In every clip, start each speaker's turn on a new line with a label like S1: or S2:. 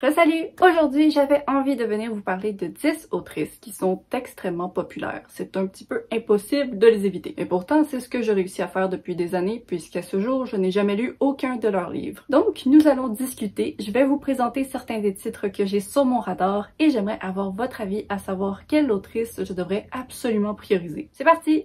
S1: Salut! Aujourd'hui, j'avais envie de venir vous parler de 10 autrices qui sont extrêmement populaires. C'est un petit peu impossible de les éviter. Mais pourtant, c'est ce que j'ai réussi à faire depuis des années, puisqu'à ce jour, je n'ai jamais lu aucun de leurs livres. Donc, nous allons discuter. Je vais vous présenter certains des titres que j'ai sur mon radar et j'aimerais avoir votre avis à savoir quelle autrice je devrais absolument prioriser. C'est parti!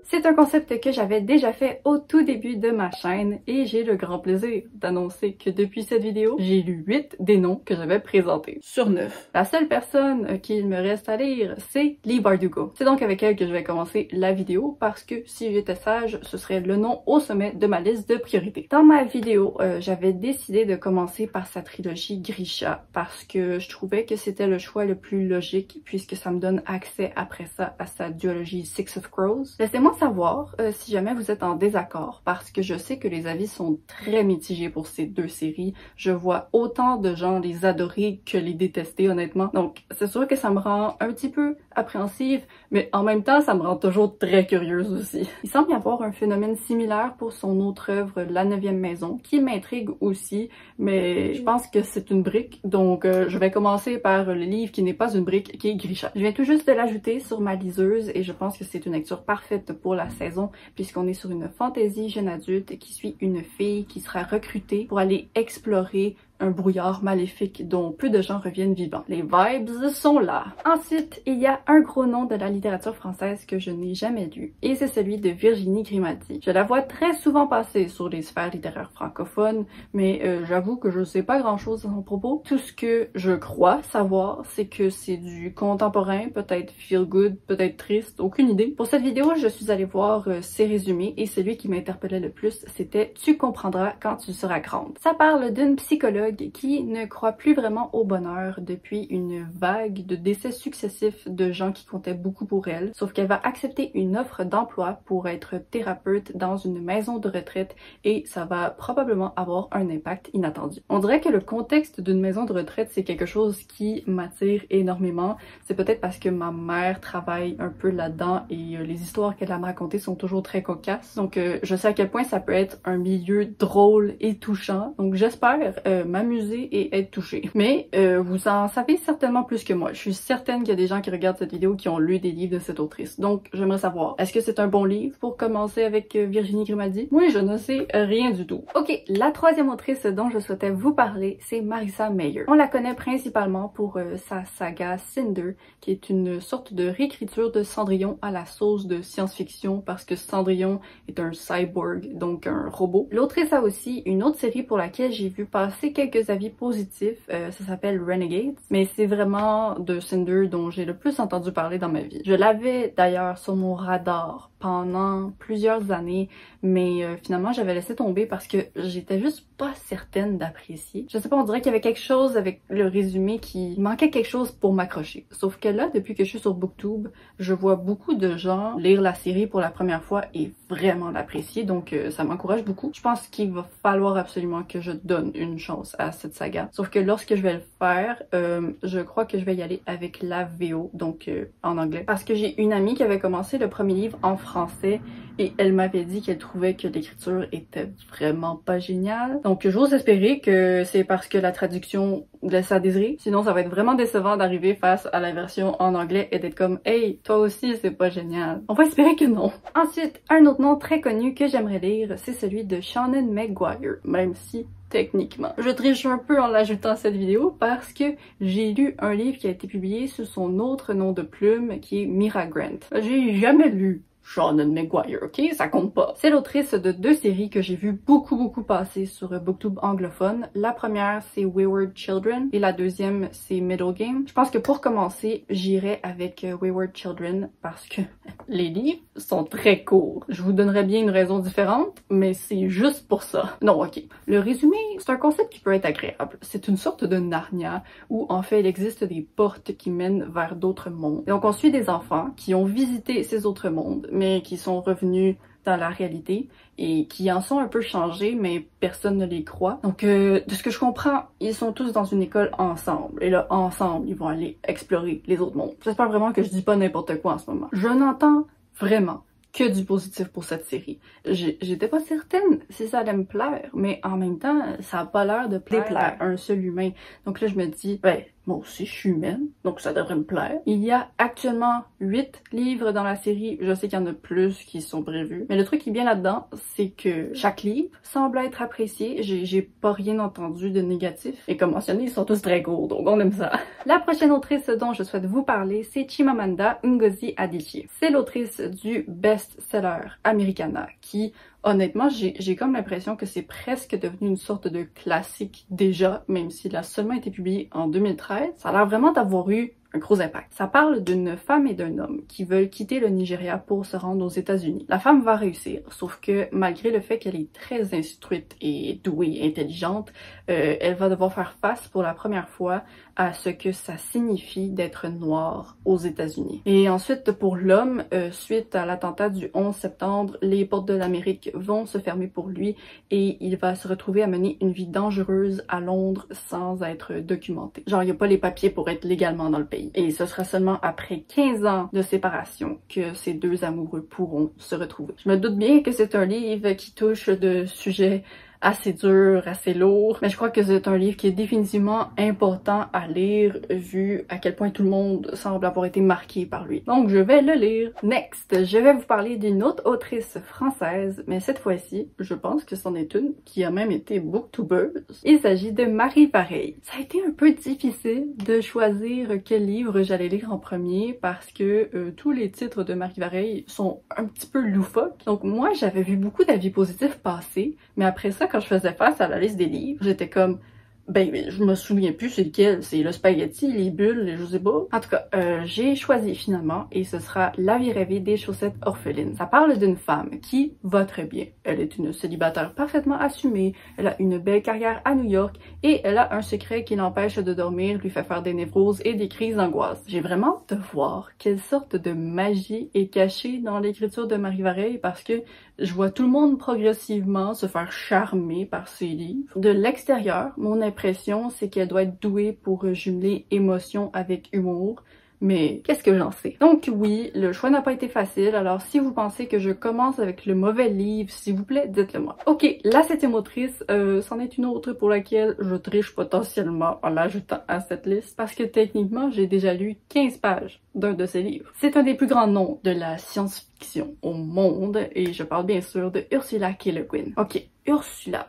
S1: C'est un concept que j'avais déjà fait au tout début de ma chaîne et j'ai le grand plaisir d'annoncer que depuis cette vidéo, j'ai lu 8 des noms que j'avais présentés sur 9. La seule personne qu'il me reste à lire, c'est Leigh Bardugo. C'est donc avec elle que je vais commencer la vidéo parce que si j'étais sage, ce serait le nom au sommet de ma liste de priorités. Dans ma vidéo, j'avais décidé de commencer par sa trilogie Grisha parce que je trouvais que c'était le choix le plus logique puisque ça me donne accès après ça à sa duologie Six of Crows. Laissez-moi savoir si jamais vous êtes en désaccord parce que je sais que les avis sont très mitigés pour ces deux séries. Je vois autant de gens les adorer que les détester honnêtement. Donc c'est sûr que ça me rend un petit peu appréhensive, mais en même temps ça me rend toujours très curieuse aussi. Il semble y avoir un phénomène similaire pour son autre œuvre La 9e maison qui m'intrigue aussi, mais je pense que c'est une brique, donc je vais commencer par le livre qui n'est pas une brique, qui est Grisha. Je viens tout juste de l'ajouter sur ma liseuse et je pense que c'est une lecture parfaite pour la saison puisqu'on est sur une fantaisie jeune adulte qui suit une fille qui sera recrutée pour aller explorer un brouillard maléfique dont peu de gens reviennent vivants. Les vibes sont là. Ensuite, il y a un gros nom de la littérature française que je n'ai jamais lu, et c'est celui de Virginie Grimaldi. Je la vois très souvent passer sur les sphères littéraires francophones, mais j'avoue que je sais pas grand-chose à son propos. Tout ce que je crois savoir, c'est que c'est du contemporain, peut-être feel good, peut-être triste, aucune idée. Pour cette vidéo, je suis allée voir ses résumés, et celui qui m'interpellait le plus, c'était « Tu comprendras quand tu seras grande ». Ça parle d'une psychologue qui ne croit plus vraiment au bonheur depuis une vague de décès successifs de gens qui comptaient beaucoup pour elle, sauf qu'elle va accepter une offre d'emploi pour être thérapeute dans une maison de retraite et ça va probablement avoir un impact inattendu. On dirait que le contexte d'une maison de retraite c'est quelque chose qui m'attire énormément. C'est peut-être parce que ma mère travaille un peu là-dedans et les histoires qu'elle a me raconter sont toujours très cocasses. Donc je sais à quel point ça peut être un milieu drôle et touchant. Donc j'espère m'amuser et être touchée. Mais vous en savez certainement plus que moi. Je suis certaine qu'il y a des gens qui regardent cette vidéo qui ont lu des livres de cette autrice. Donc j'aimerais savoir, est-ce que c'est un bon livre pour commencer avec Virginie Grimaldi? Oui, je ne sais rien du tout. Ok, la troisième autrice dont je souhaitais vous parler, c'est Marissa Meyer. On la connaît principalement pour sa saga Cinder, qui est une sorte de réécriture de Cendrillon à la sauce de science-fiction parce que Cendrillon est un cyborg, donc un robot. L'autrice a aussi une autre série pour laquelle j'ai vu passer quelques avis positifs, ça s'appelle Renegades, mais c'est vraiment de Cinder dont j'ai le plus entendu parler dans ma vie. Je l'avais d'ailleurs sur mon radar pendant plusieurs années, mais finalement j'avais laissé tomber parce que j'étais juste pas certaine d'apprécier. Je sais pas, on dirait qu'il y avait quelque chose avec le résumé qui manquait quelque chose pour m'accrocher. Sauf que là, depuis que je suis sur Booktube, je vois beaucoup de gens lire la série pour la première fois et vraiment l'apprécier, donc ça m'encourage beaucoup. Je pense qu'il va falloir absolument que je donne une chance à cette saga. Sauf que lorsque je vais le faire, je crois que je vais y aller avec la VO, donc en anglais. Parce que j'ai une amie qui avait commencé le premier livre en français et elle m'avait dit qu'elle trouvait que l'écriture était vraiment pas géniale. Donc j'ose espérer que c'est parce que la traduction laisse à désirer. Sinon ça va être vraiment décevant d'arriver face à la version en anglais et d'être comme « Hey, toi aussi c'est pas génial ». On va espérer que non. Ensuite, un autre nom très connu que j'aimerais lire, c'est celui de Seanan McGuire, même si techniquement. Je triche un peu en l'ajoutant à cette vidéo parce que j'ai lu un livre qui a été publié sous son autre nom de plume qui est Mira Grant. J'ai jamais lu Seanan McGuire, ok? Ça compte pas. C'est l'autrice de deux séries que j'ai vu beaucoup passer sur Booktube anglophone. La première, c'est Wayward Children et la deuxième, c'est Middle Game. Je pense que pour commencer, j'irai avec Wayward Children parce que les livres sont très courts. Je vous donnerai bien une raison différente, mais c'est juste pour ça. Non, ok. Le résumé, c'est un concept qui peut être agréable. C'est une sorte de Narnia où en fait il existe des portes qui mènent vers d'autres mondes. Et donc on suit des enfants qui ont visité ces autres mondes, mais qui sont revenus dans la réalité et qui en sont un peu changés, mais personne ne les croit. Donc, de ce que je comprends, ils sont tous dans une école ensemble. Et là, ensemble, ils vont aller explorer les autres mondes. J'espère vraiment que je dis pas n'importe quoi en ce moment. Je n'entends vraiment que du positif pour cette série. J'étais pas certaine si ça allait me plaire, mais en même temps, ça a pas l'air de plaire à un seul humain. Donc là, je me dis, ben, moi aussi, je suis humaine, donc ça devrait me plaire. Il y a actuellement 8 livres dans la série. Je sais qu'il y en a plus qui sont prévus. Mais le truc qui est bien là-dedans, c'est que chaque livre semble être apprécié. J'ai pas rien entendu de négatif. Et comme mentionné, ils sont tous très courts, donc on aime ça. La prochaine autrice dont je souhaite vous parler, c'est Chimamanda Ngozi Adichie. C'est l'autrice du best-seller Americana qui, honnêtement, j'ai comme l'impression que c'est presque devenu une sorte de classique déjà, même s'il a seulement été publié en 2013. Ça a l'air vraiment d'avoir eu un gros impact. Ça parle d'une femme et d'un homme qui veulent quitter le Nigeria pour se rendre aux États-Unis. La femme va réussir, sauf que malgré le fait qu'elle est très instruite et douée, intelligente, elle va devoir faire face pour la première fois à ce que ça signifie d'être noir aux États-Unis. Et ensuite, pour l'homme, suite à l'attentat du 11 septembre, les portes de l'Amérique vont se fermer pour lui et il va se retrouver à mener une vie dangereuse à Londres sans être documenté. Genre, il n'y a pas les papiers pour être légalement dans le pays. Et ce sera seulement après 15 ans de séparation que ces deux amoureux pourront se retrouver. Je me doute bien que c'est un livre qui touche de sujets assez dur, assez lourd, mais je crois que c'est un livre qui est définitivement important à lire vu à quel point tout le monde semble avoir été marqué par lui. Donc je vais le lire. Next, je vais vous parler d'une autre autrice française, mais cette fois-ci, je pense que c'en est une qui a même été booktubeuse. Il s'agit de Marie Vareille. Ça a été un peu difficile de choisir quel livre j'allais lire en premier parce que tous les titres de Marie Vareille sont un petit peu loufoques. Donc moi, j'avais vu beaucoup d'avis positifs passer, mais après ça, quand je faisais face à la liste des livres, j'étais comme, ben, je me souviens plus c'est lequel, c'est le spaghetti, les bulles, les je sais pas. En tout cas, j'ai choisi finalement et ce sera La vie rêvée des chaussettes orphelines. Ça parle d'une femme qui va très bien. Elle est une célibataire parfaitement assumée, elle a une belle carrière à New York et elle a un secret qui l'empêche de dormir, lui fait faire des névroses et des crises d'angoisse. J'ai vraiment hâte de voir quelle sorte de magie est cachée dans l'écriture de Marie Vareille parce que je vois tout le monde progressivement se faire charmer par ses livres. De l'extérieur, mon impression, c'est qu'elle doit être douée pour jumeler émotion avec humour. Mais qu'est-ce que j'en sais? Donc oui, le choix n'a pas été facile, alors si vous pensez que je commence avec le mauvais livre, s'il vous plaît, dites-le moi. Ok, la 7e autrice, c'en est une autre pour laquelle je triche potentiellement en l'ajoutant à cette liste, parce que techniquement, j'ai déjà lu 15 pages d'un de ses livres. C'est un des plus grands noms de la science-fiction au monde, et je parle bien sûr de Ursula K. Le Guin. Ok, Ursula,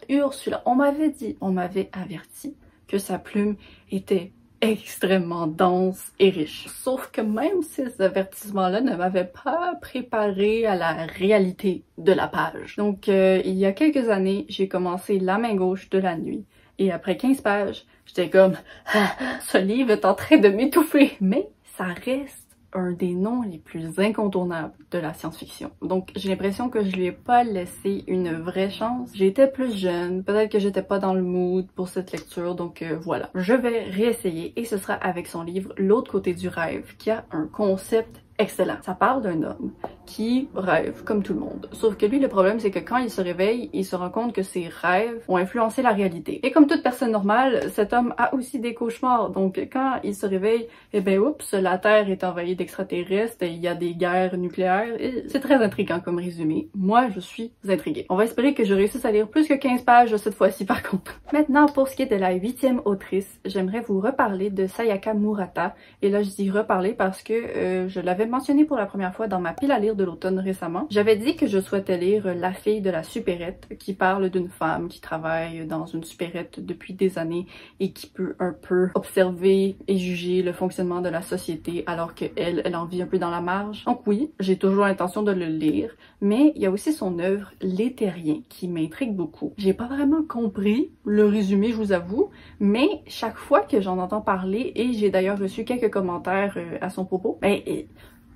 S1: on m'avait averti que sa plume était extrêmement dense et riche. Sauf que même ces avertissements-là ne m'avaient pas préparé à la réalité de la page. Donc, il y a quelques années, j'ai commencé La main gauche de la nuit. Et après 15 pages, j'étais comme « Ah, ce livre est en train de m'étouffer! » Mais ça reste un des noms les plus incontournables de la science-fiction. Donc j'ai l'impression que je lui ai pas laissé une vraie chance. J'étais plus jeune, peut-être que j'étais pas dans le mood pour cette lecture, donc voilà. Je vais réessayer et ce sera avec son livre L'autre côté du rêve qui a un concept excellent. Ça parle d'un homme qui rêve comme tout le monde. Sauf que lui, le problème, c'est que quand il se réveille, il se rend compte que ses rêves ont influencé la réalité. Et comme toute personne normale, cet homme a aussi des cauchemars. Donc quand il se réveille, eh ben oups, la Terre est envahie d'extraterrestres, il y a des guerres nucléaires. C'est très intriguant comme résumé. Moi, je suis intriguée. On va espérer que je réussisse à lire plus que 15 pages cette fois-ci par contre. Maintenant, pour ce qui est de la 8e autrice, j'aimerais vous reparler de Sayaka Murata. Et là, je dis reparler parce que je l'avais mentionné pour la première fois dans ma pile à lire de l'automne récemment. J'avais dit que je souhaitais lire La fille de la supérette, qui parle d'une femme qui travaille dans une supérette depuis des années et qui peut un peu observer et juger le fonctionnement de la société alors qu'elle, elle en vit un peu dans la marge. Donc oui, j'ai toujours l'intention de le lire, mais il y a aussi son œuvre Les Terriens qui m'intrigue beaucoup. J'ai pas vraiment compris le résumé, je vous avoue, mais chaque fois que j'en entends parler, et j'ai d'ailleurs reçu quelques commentaires à son propos, ben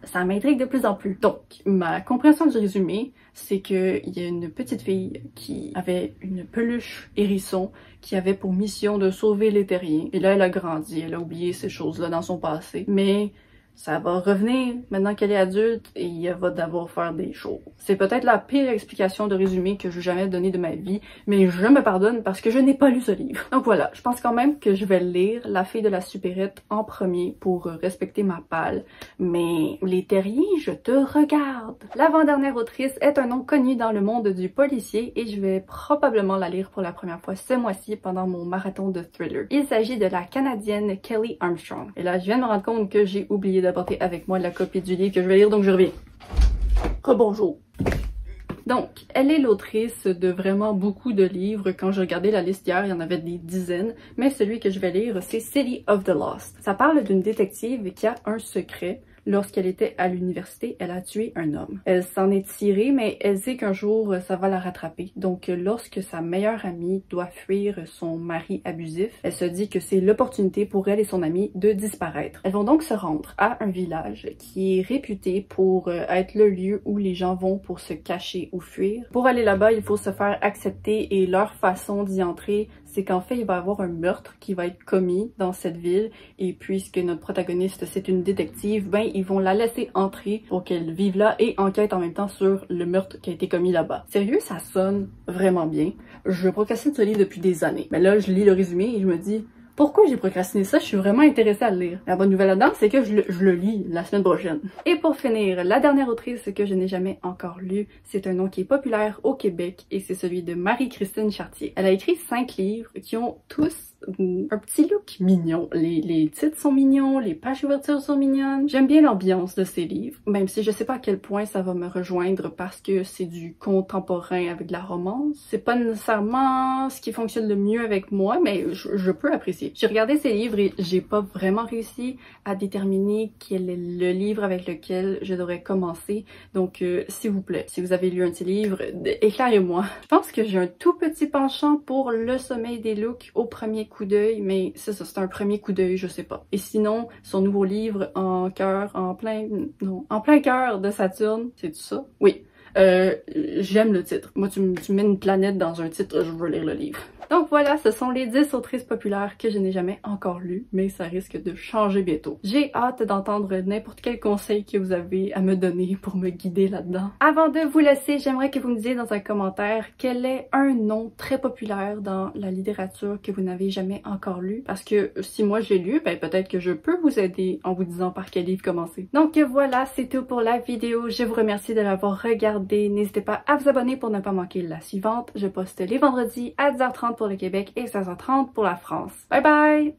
S1: ça m'intrigue de plus en plus. Donc, ma compréhension du résumé, c'est qu'il y a une petite fille qui avait une peluche hérisson qui avait pour mission de sauver les terriens. Et là, elle a grandi, elle a oublié ces choses-là dans son passé. Mais ça va revenir maintenant qu'elle est adulte et elle va devoir faire des choses. C'est peut-être la pire explication de résumé que je jamais donnée de ma vie, mais je me pardonne parce que je n'ai pas lu ce livre. Donc voilà, je pense quand même que je vais lire La fille de la supérette en premier pour respecter ma palle. Mais les terriers, je te regarde! L'avant-dernière autrice est un nom connu dans le monde du policier et je vais probablement la lire pour la première fois ce mois-ci pendant mon marathon de thriller. Il s'agit de la Canadienne Kelly Armstrong. Et là, je viens de me rendre compte que j'ai oublié d'apporter avec moi la copie du livre que je vais lire, donc je reviens. Rebonjour! Donc, elle est l'autrice de vraiment beaucoup de livres. Quand je regardais la liste hier, il y en avait des dizaines, mais celui que je vais lire, c'est City of the Lost. Ça parle d'une détective qui a un secret. Lorsqu'elle était à l'université, elle a tué un homme. Elle s'en est tirée, mais elle sait qu'un jour, ça va la rattraper. Donc, lorsque sa meilleure amie doit fuir son mari abusif, elle se dit que c'est l'opportunité pour elle et son amie de disparaître. Elles vont donc se rendre à un village qui est réputé pour être le lieu où les gens vont pour se cacher ou fuir. Pour aller là-bas, il faut se faire accepter et leur façon d'y entrer, c'est qu'en fait, il va y avoir un meurtre qui va être commis dans cette ville et puisque notre protagoniste, c'est une détective, ben ils vont la laisser entrer pour qu'elle vive là et enquête en même temps sur le meurtre qui a été commis là-bas. Sérieux, ça sonne vraiment bien. Je procrastine ce livre depuis des années. Mais là, je lis le résumé et je me dis... Pourquoi j'ai procrastiné ça? Je suis vraiment intéressée à le lire. La bonne nouvelle là-dedans, c'est que je le lis la semaine prochaine. Et pour finir, la dernière autrice que je n'ai jamais encore lue, c'est un nom qui est populaire au Québec et c'est celui de Marie-Christine Chartier. Elle a écrit 5 livres qui ont tous un petit look mignon. Les titres sont mignons, les pages ouvertures sont mignonnes. J'aime bien l'ambiance de ces livres, même si je sais pas à quel point ça va me rejoindre parce que c'est du contemporain avec de la romance. C'est pas nécessairement ce qui fonctionne le mieux avec moi, mais je peux apprécier. J'ai regardé ces livres et j'ai pas vraiment réussi à déterminer quel est le livre avec lequel je devrais commencer. Donc, s'il vous plaît, si vous avez lu un de ces livres, éclairez-moi. Je pense que j'ai un tout petit penchant pour Le sommeil des loups au premier coup d'œil, mais c'est ça, c'est un premier coup d'œil, je sais pas. Et sinon, son nouveau livre en plein cœur de Saturne, c'est tout ça? Oui. J'aime le titre. Moi, tu mets une planète dans un titre, je veux lire le livre. Donc voilà, ce sont les 10 autrices populaires que je n'ai jamais encore lues, mais ça risque de changer bientôt. J'ai hâte d'entendre n'importe quel conseil que vous avez à me donner pour me guider là-dedans. Avant de vous laisser, j'aimerais que vous me disiez dans un commentaire quel est un nom très populaire dans la littérature que vous n'avez jamais encore lu. Parce que si moi je l'ai lu, ben peut-être que je peux vous aider en vous disant par quel livre commencer. Donc voilà, c'est tout pour la vidéo. Je vous remercie de l'avoir regardée. N'hésitez pas à vous abonner pour ne pas manquer la suivante. Je poste les vendredis à 10h30 pour le Québec et 16h30 pour la France. Bye bye!